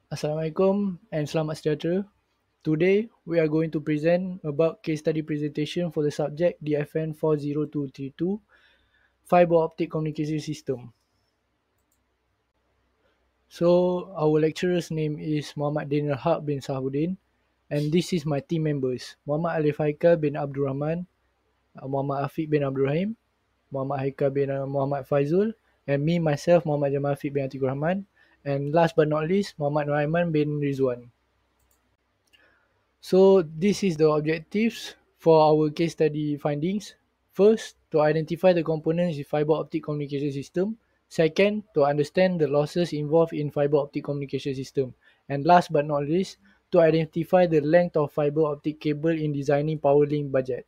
Assalamualaikum and selamat sejahtera. Today, we are going to present about case study presentation for the subject DFN 40232 Fiber Optic Communication System. So, our lecturer's name is Muhammad Daniel Haq bin Sahabuddin, and this is my team members. Muhammad Alif Haikal bin Abdul Rahman, Muhammad Afiq bin Abdul Rahim, Muhammad Haikal bin Muhammad Faizul, and me myself Muhammad Jamal Afiq bin Atikur Rahman, and last but not least Muhammad Noraiman bin Rizwan. So this is the objectives for our case study findings. First, to identify the components in fiber optic communication system. Second, to understand the losses involved in fiber optic communication system. And last but not least, to identify the length of fiber optic cable in designing power link budget.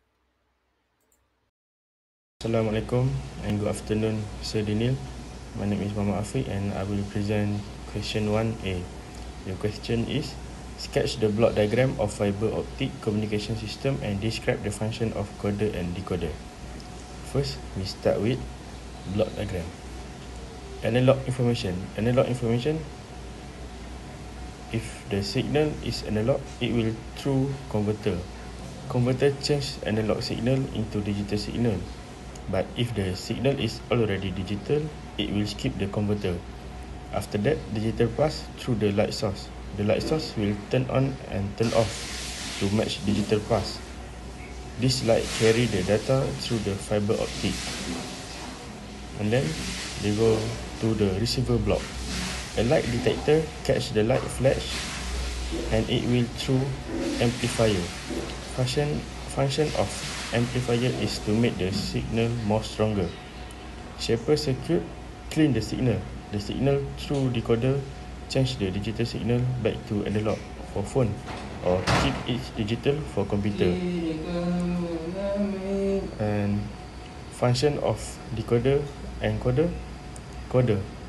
Assalamualaikum and good afternoon, Sir Daniel. My name is Muhammad Afiq and I will present question 1A. The question is, sketch the block diagram of fiber optic communication system and describe the function of coder and decoder. First, we start with block diagram. Analog information. If the signal is analog, it will through converter. Converter change analog signal into digital signal. But if the signal is already digital, it will skip the converter. After that, digital pass through the light source. The light source will turn on and turn off to match digital pass. This light carry the data through the fiber optic. And then they go to the receiver block. A light detector catch the light flash and it will through amplifier. Function of amplifier is to make the signal more stronger. Shaper circuit clean the signal. The signal through decoder change the digital signal back to analog for phone or keep it digital for computer. And function of decoder and coder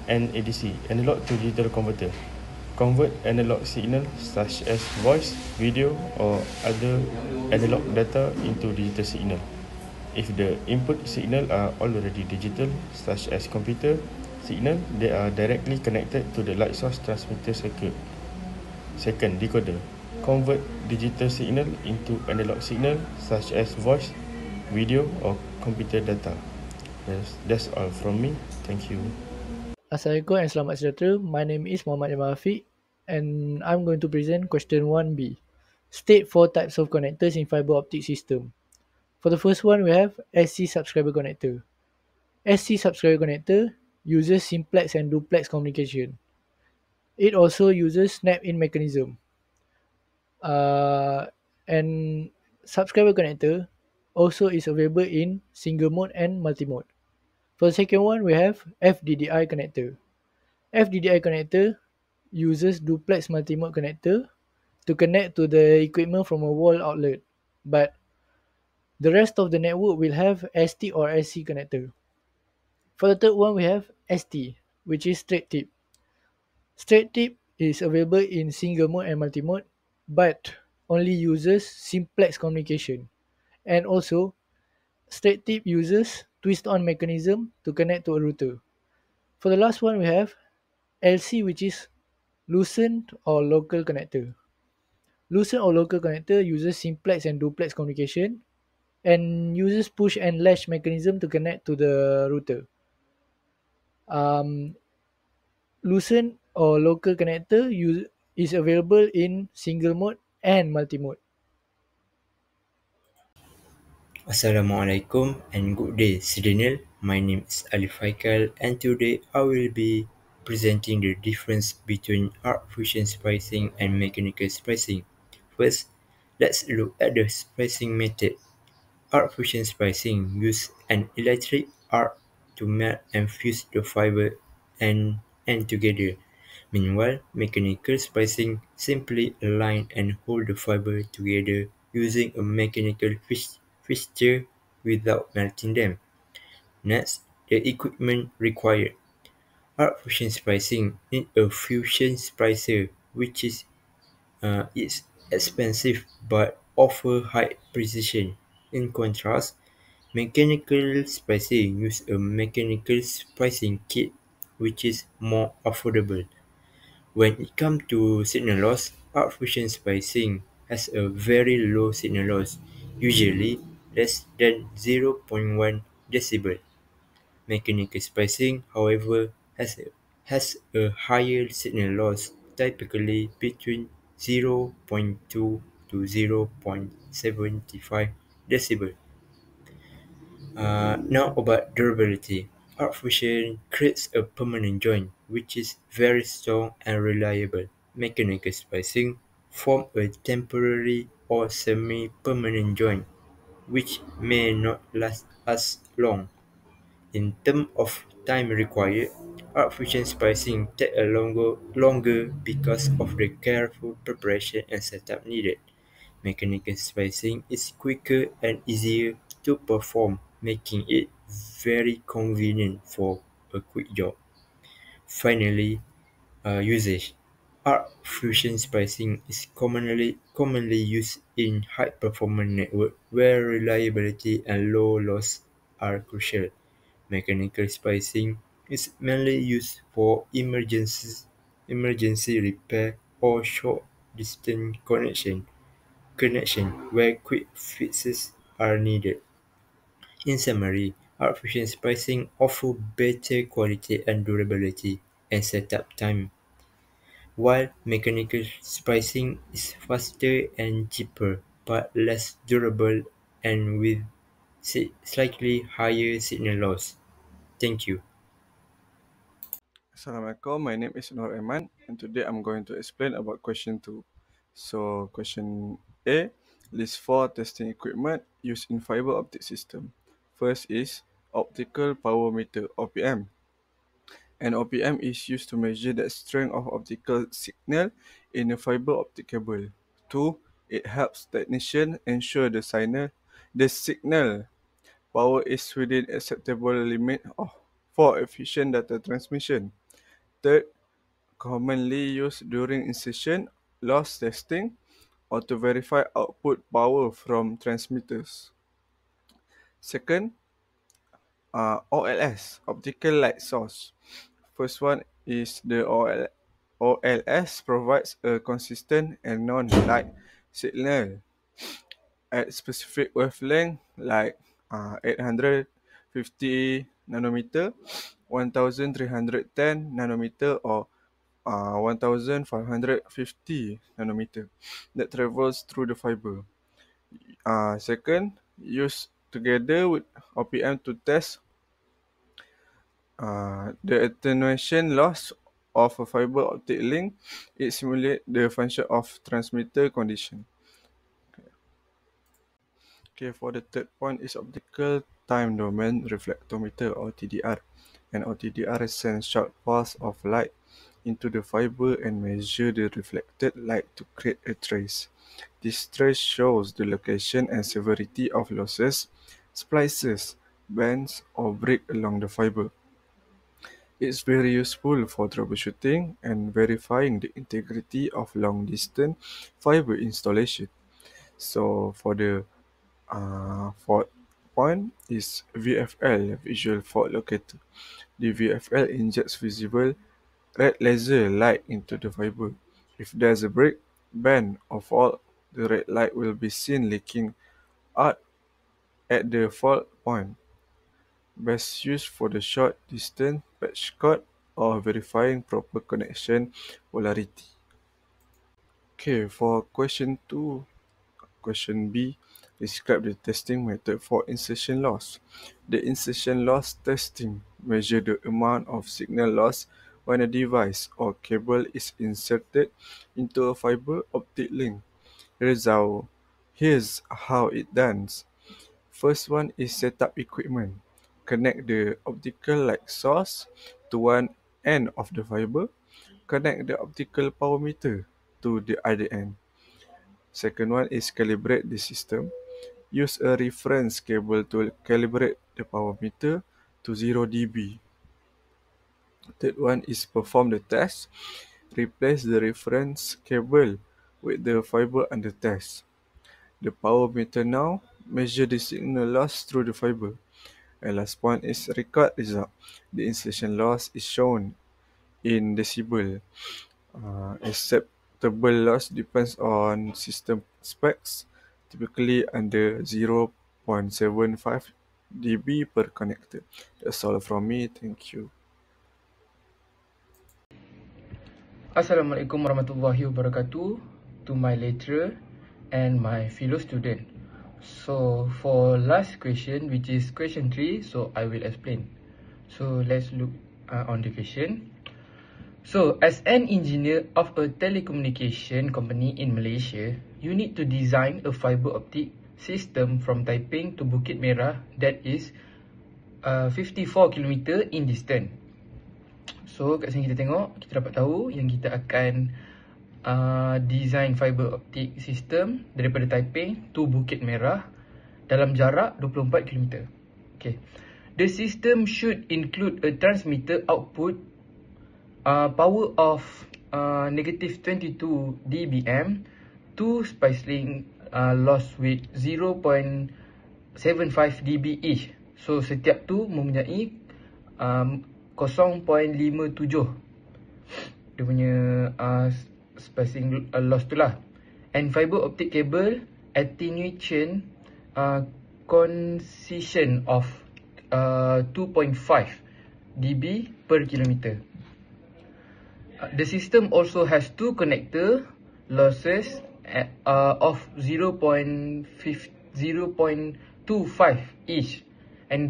and ADC, analog to digital converter. Convert analog signal such as voice, video or other analog data into digital signal. If the input signal are already digital, such as computer signal, they are directly connected to the light source transmitter circuit. Second, decoder. Convert digital signal into analog signal such as voice, video or computer data. That's all from me. Thank you. Assalamualaikum and selamat sejahtera. My name is Muhammad Jamal Afiq and I'm going to present question 1B. State 4 types of connectors in fiber optic system. For the first one, we have SC subscriber connector. SC subscriber connector uses simplex and duplex communication. It also uses snap-in mechanism. And subscriber connector also is available in single mode and multi-mode. For the second one, we have FDDI connector. FDDI connector uses duplex multi-mode connector to connect to the equipment from a wall outlet, but the rest of the network will have ST or SC connector. For the third one, we have ST, which is straight tip. Straight tip is available in single mode and multi-mode, but only uses simplex communication. And also, straight tip uses twist-on mechanism to connect to a router. For the last one, we have LC, which is lucent or local connector. Lucent or local connector uses simplex and duplex communication and uses push and latch mechanism to connect to the router. Lucent or local connector is available in single mode and multi-mode. Assalamualaikum and good day, Daniel. My name is Alif Haikal and today I will be presenting the difference between arc fusion splicing and mechanical splicing. First, let's look at the splicing method. Arc fusion splicing uses an electric arc to melt and fuse the fiber end together. Meanwhile, mechanical splicing simply align and hold the fiber together using a mechanical fixture without melting them. Next, the equipment required. Arc fusion splicing needs a fusion splicer, which is expensive but offer high precision. In contrast, mechanical splicing uses a mechanical splicing kit, which is more affordable. When it comes to signal loss, arc-fusion spacing has a very low signal loss, usually less than 0.1 decibel. Mechanical spacing, however, has a higher signal loss, typically between 0.2 to 0.75 decibel. Now about durability. Arc fusion creates a permanent joint which is very strong and reliable. Mechanical splicing form a temporary or semi-permanent joint which may not last as long. In terms of time required, arc fusion splicing take a longer because of the careful preparation and setup needed. Mechanical splicing is quicker and easier to perform, making it very convenient for a quick job. Finally, usage. Arc fusion splicing is commonly used in high-performance networks where reliability and low loss are crucial. Mechanical splicing is mainly used for emergency repair or short-distance connection where quick fixes are needed. In summary, artificial splicing offers better quality and durability and setup time, while mechanical splicing is faster and cheaper but less durable and with slightly higher signal loss. Thank you. Assalamualaikum, my name is Nur Eman and today I'm going to explain about question 2. So question A, list 4 testing equipment used in fiber optic system. First is optical power meter OPM. An OPM is used to measure the strength of optical signal in a fiber optic cable. 2. It helps technician ensure the signal power is within acceptable limit for efficient data transmission. Third, commonly used during insertion loss testing or to verify output power from transmitters. Second, OLS, optical light source. First one is the OLS provides a consistent and non-light signal at specific wavelength like 850 nanometer, 1310 nanometer or 1550 nanometer that travels through the fiber. Second, use together with OPM to test the attenuation loss of a fiber optic link. It simulates the function of transmitter condition. Okay, for the third point is optical time domain reflectometer or TDR. An OTDR sends short pulse of light into the fiber and measure the reflected light to create a trace. This trace shows the location and severity of losses, splices, bends, or break along the fiber. It's very useful for troubleshooting and verifying the integrity of long-distance fiber installation. So for the fourth point is VFL, Visual Fault Locator. The VFL injects visible red laser light into the fiber. If there's a break, bend, or fault, the red light will be seen leaking out at the fault point. Best used for the short distance patch cord or verifying proper connection polarity. Okay, for question 2, question B, describe the testing method for insertion loss. The insertion loss testing measures the amount of signal loss when a device or cable is inserted into a fiber optic link. Here's how it done. First one is setup equipment. Connect the optical light source to one end of the fiber. Connect the optical power meter to the other end. Second one is calibrate the system. Use a reference cable to calibrate the power meter to 0 dB. Third one is perform the test. Replace the reference cable with the fiber under test. The power meter now measure the signal loss through the fiber. And last point is record result. The insertion loss is shown in decibel. Acceptable loss depends on system specs, typically under 0.75 dB per connector. That's all from me. Thank you. Assalamualaikum warahmatullahi wabarakatuh to my lecturer and my fellow student. So for last question, which is question 3, so I will explain. So let's look on the question. So as an engineer of a telecommunication company in Malaysia, you need to design a fiber optic system from Taiping to Bukit Merah that is 54 km in distance. So kat sini kita tengok, kita dapat tahu yang kita akan design fiber optic system daripada Taiping to Bukit Merah dalam jarak 24 km. Okay. The system should include a transmitter output power of negative 22 dBm, two SpiceLink loss with 0.75 dB each. So setiap tu mempunyai 0.57 dia punya spacing loss tu lah. And fiber optic cable attenuation concision of 2.5 dB per kilometer. The system also has two connector losses of 0.25 each, and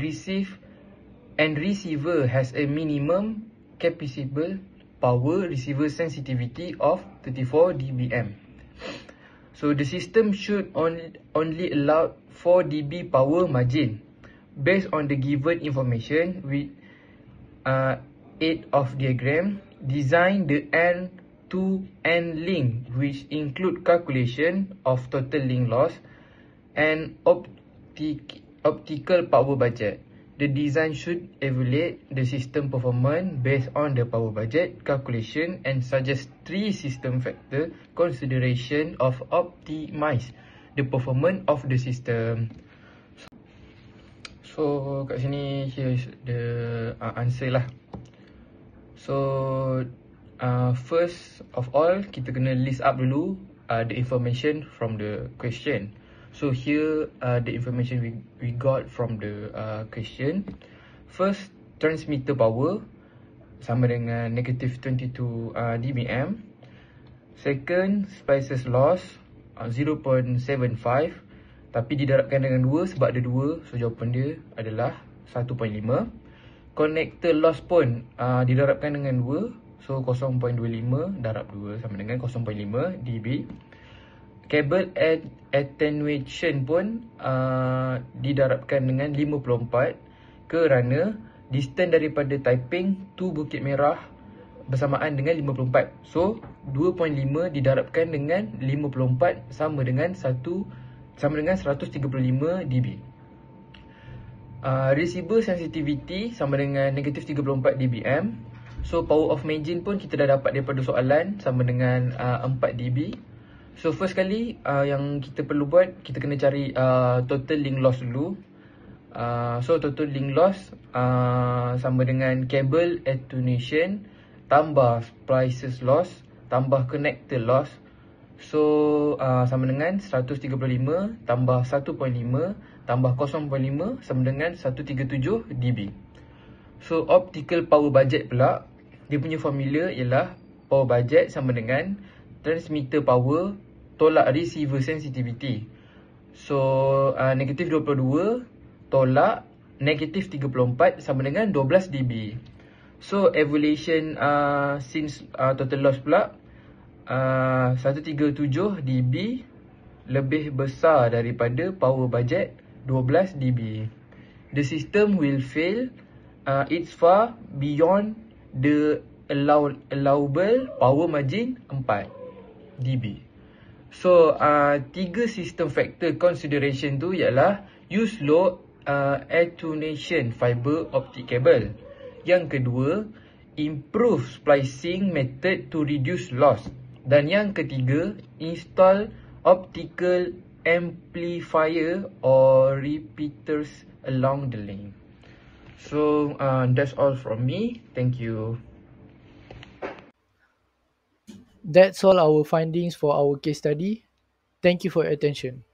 receiver has a minimum capable power receiver sensitivity of 34 dBm. So the system should only allow 4 dB power margin. Based on the given information with 8 of diagram, design the end-to-end link which include calculation of total link loss and optical power budget. The design should evaluate the system performance based on the power budget calculation and suggest 3 system factor consideration of optimize the performance of the system. So kat sini here is the answer lah. So first of all, kita kena list up dulu the information from the question. So here the information we got from the question. First, transmitter power sama dengan negative 22 dBm. Second, spices loss 0.75, tapi didarabkan dengan 2 sebab ada 2, so jawapan dia adalah 1.5. Connector loss pun didarabkan dengan 2, so 0.25 darab 2 sama dengan 0.5 dB. Cable attenuation pun didarabkan dengan 54 kerana distance daripada Taiping to Bukit Merah bersamaan dengan 54. So 2.5 didarabkan dengan 54 sama dengan 135 dB. Receiver sensitivity sama dengan negative 34 dBm. So power of margin pun kita dah dapat daripada soalan sama dengan 4 dB. So first kali yang kita perlu buat, kita kena cari total link loss dulu. So total link loss sama dengan cable attenuation tambah splices loss tambah connector loss. So sama dengan 135 tambah 1.5 tambah 0.5 sama dengan 137 dB. So optical power budget pula, dia punya formula ialah power budget sama dengan transmitter power tolak receiver sensitivity. So negatif 22 tolak negatif 34 sama dengan 12 dB. So evaluation since total loss pula 137 dB lebih besar daripada power budget 12 dB. The system will fail it's far beyond the allowable power margin 4 dB. So 3 system factor consideration tu ialah use low attenuation fiber optic cable. Yang kedua, improve splicing method to reduce loss. Dan yang ketiga, install optical amplifier or repeaters along the link. So that's all from me. Thank you. That's all our findings for our case study. Thank you for your attention.